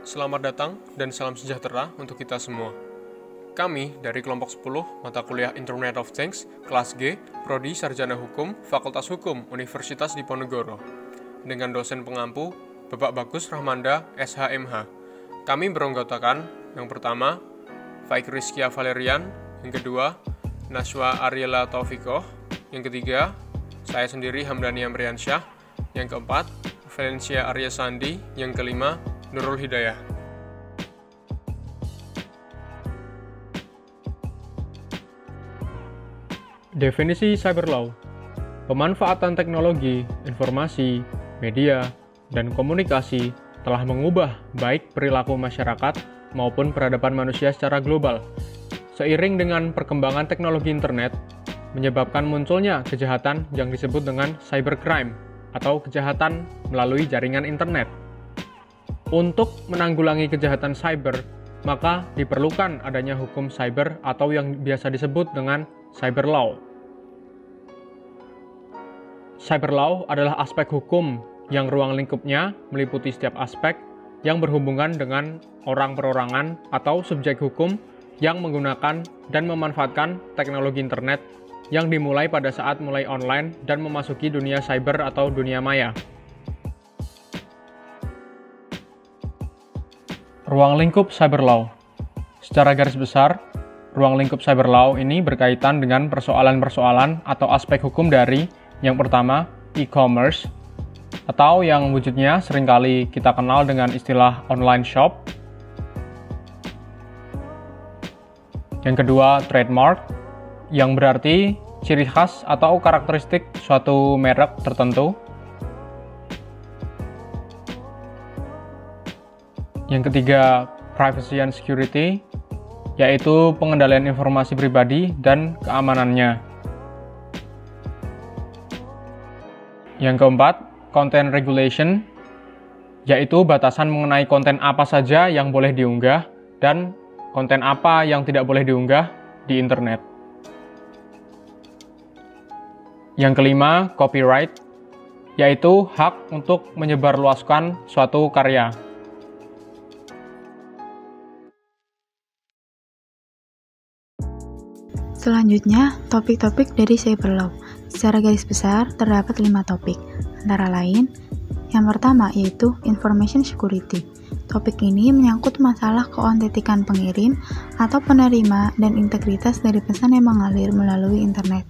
Selamat datang dan salam sejahtera untuk kita semua. Kami dari kelompok 10 mata kuliah Internet of Things, kelas G, Prodi Sarjana Hukum, Fakultas Hukum, Universitas Diponegoro. Dengan dosen pengampu, Bapak Bagus Rahmanda, SHMH. Kami beranggotakan, yang pertama, Faik Rizkia Valerian, yang kedua, Naswa Ariela Taufikoh, yang ketiga, saya sendiri Hamdani Amriansyah, yang keempat, Valencia Arya Sandi, yang kelima, Nurul Hidayah. Definisi cyberlaw: pemanfaatan teknologi, informasi, media, dan komunikasi telah mengubah baik perilaku masyarakat maupun peradaban manusia secara global. Seiring dengan perkembangan teknologi internet, menyebabkan munculnya kejahatan yang disebut dengan cybercrime atau kejahatan melalui jaringan internet. Untuk menanggulangi kejahatan cyber, maka diperlukan adanya hukum cyber atau yang biasa disebut dengan cyberlaw. Cyberlaw adalah aspek hukum yang ruang lingkupnya meliputi setiap aspek yang berhubungan dengan orang perorangan atau subjek hukum yang menggunakan dan memanfaatkan teknologi internet yang dimulai pada saat mulai online dan memasuki dunia cyber atau dunia maya. Ruang lingkup cyberlaw. Secara garis besar, ruang lingkup cyberlaw ini berkaitan dengan persoalan-persoalan atau aspek hukum dari yang pertama, e-commerce, atau yang wujudnya seringkali kita kenal dengan istilah online shop. Yang kedua, trademark, yang berarti ciri khas atau karakteristik suatu merek tertentu. Yang ketiga, privacy and security, yaitu pengendalian informasi pribadi dan keamanannya. Yang keempat, content regulation, yaitu batasan mengenai konten apa saja yang boleh diunggah dan konten apa yang tidak boleh diunggah di internet. Yang kelima, copyright, yaitu hak untuk menyebarluaskan suatu karya. Selanjutnya, topik-topik dari cyberlaw. Secara garis besar, terdapat 5 topik, antara lain, yang pertama yaitu information security. Topik ini menyangkut masalah keautentikan pengirim atau penerima dan integritas dari pesan yang mengalir melalui internet.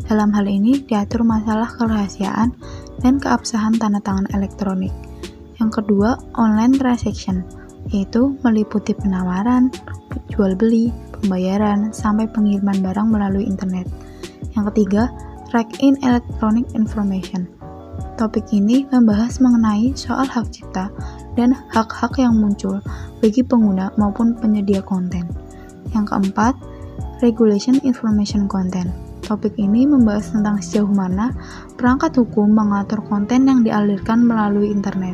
Dalam hal ini, diatur masalah kerahasiaan dan keabsahan tanda tangan elektronik. Yang kedua, online transaction, yaitu meliputi penawaran, jual beli, pembayaran, sampai pengiriman barang melalui internet. Yang ketiga, track-in electronic information. Topik ini membahas mengenai soal hak cipta dan hak-hak yang muncul bagi pengguna maupun penyedia konten. Yang keempat, regulation information content. Topik ini membahas tentang sejauh mana perangkat hukum mengatur konten yang dialirkan melalui internet.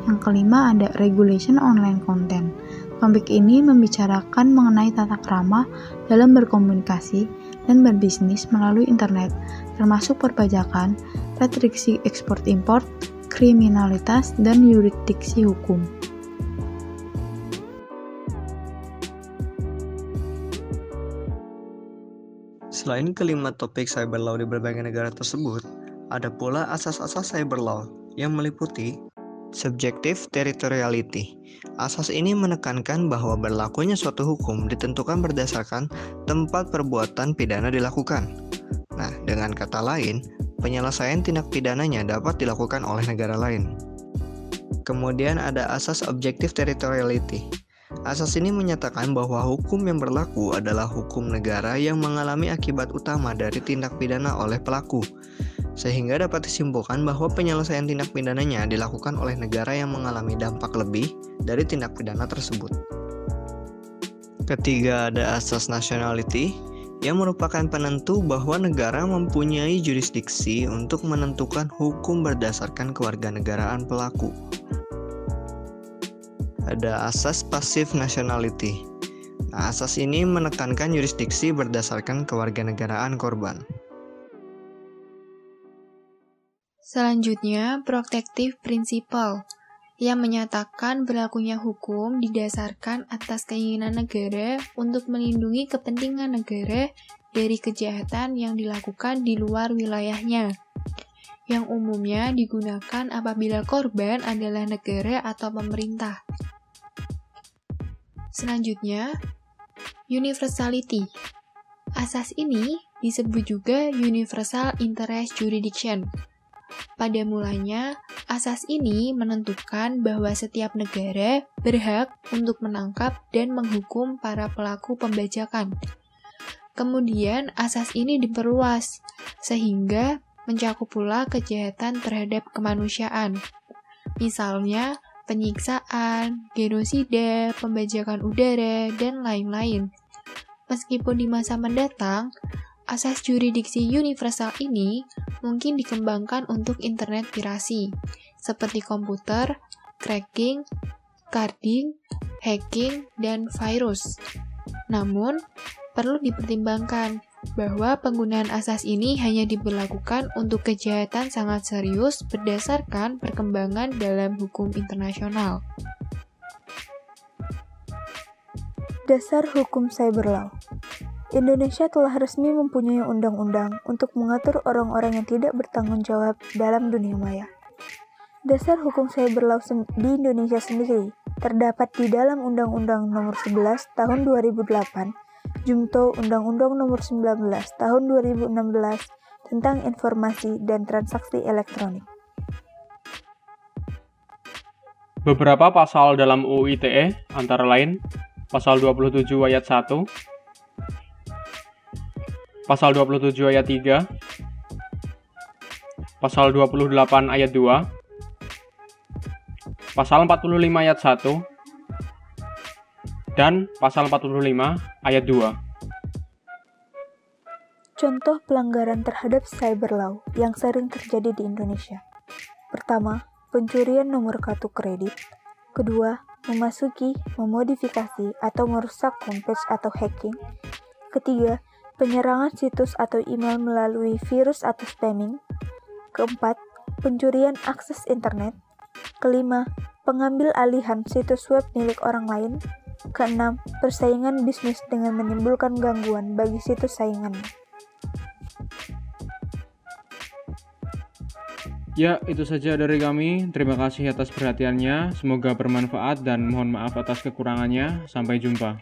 Yang kelima ada regulation online content. Topik ini membicarakan mengenai tata krama dalam berkomunikasi dan berbisnis melalui internet, termasuk perpajakan, restriksi ekspor-impor, kriminalitas, dan yurisdiksi hukum. Selain kelima topik cyberlaw di berbagai negara tersebut, ada pula asas-asas cyberlaw yang meliputi subjective territoriality. Asas ini menekankan bahwa berlakunya suatu hukum ditentukan berdasarkan tempat perbuatan pidana dilakukan. Nah, dengan kata lain, penyelesaian tindak pidananya dapat dilakukan oleh negara lain. Kemudian ada asas objective territoriality. Asas ini menyatakan bahwa hukum yang berlaku adalah hukum negara yang mengalami akibat utama dari tindak pidana oleh pelaku, sehingga dapat disimpulkan bahwa penyelesaian tindak pidananya dilakukan oleh negara yang mengalami dampak lebih dari tindak pidana tersebut. Ketiga, ada asas nationality, yang merupakan penentu bahwa negara mempunyai jurisdiksi untuk menentukan hukum berdasarkan kewarganegaraan pelaku. Ada asas passive nationality. Nah, asas ini menekankan jurisdiksi berdasarkan kewarganegaraan korban. Selanjutnya, protective principle, yang menyatakan berlakunya hukum didasarkan atas keinginan negara untuk melindungi kepentingan negara dari kejahatan yang dilakukan di luar wilayahnya, yang umumnya digunakan apabila korban adalah negara atau pemerintah. Selanjutnya, universality. Asas ini disebut juga universal interest jurisdiction. Pada mulanya, asas ini menentukan bahwa setiap negara berhak untuk menangkap dan menghukum para pelaku pembajakan. Kemudian, asas ini diperluas, sehingga mencakup pula kejahatan terhadap kemanusiaan. Misalnya, penyiksaan, genosida, pembajakan udara, dan lain-lain. Meskipun di masa mendatang, asas jurisdiksi universal ini mungkin dikembangkan untuk internet pirasi, seperti komputer, cracking, carding, hacking, dan virus. Namun, perlu dipertimbangkan bahwa penggunaan asas ini hanya diberlakukan untuk kejahatan sangat serius berdasarkan perkembangan dalam hukum internasional. Dasar Hukum Cyber Law. Indonesia telah resmi mempunyai undang-undang untuk mengatur orang-orang yang tidak bertanggung jawab dalam dunia maya. Dasar hukum cyber law di Indonesia sendiri terdapat di dalam Undang-Undang Nomor 11 Tahun 2008, Junto Undang-Undang Nomor 19 Tahun 2016 tentang Informasi dan Transaksi Elektronik. Beberapa pasal dalam UU ITE antara lain Pasal 27 ayat 1, Pasal 27 ayat 3, Pasal 28 ayat 2, Pasal 45 ayat 1, dan Pasal 45 ayat 2. Contoh pelanggaran terhadap cyber law yang sering terjadi di Indonesia. Pertama, pencurian nomor kartu kredit. Kedua, memasuki, memodifikasi, atau merusak homepage atau hacking. Ketiga, penyerangan situs atau email melalui virus atau spamming. Keempat, pencurian akses internet. Kelima, pengambil alihan situs web milik orang lain. Keenam, persaingan bisnis dengan menimbulkan gangguan bagi situs saingannya. Ya, itu saja dari kami. Terima kasih atas perhatiannya. Semoga bermanfaat dan mohon maaf atas kekurangannya. Sampai jumpa.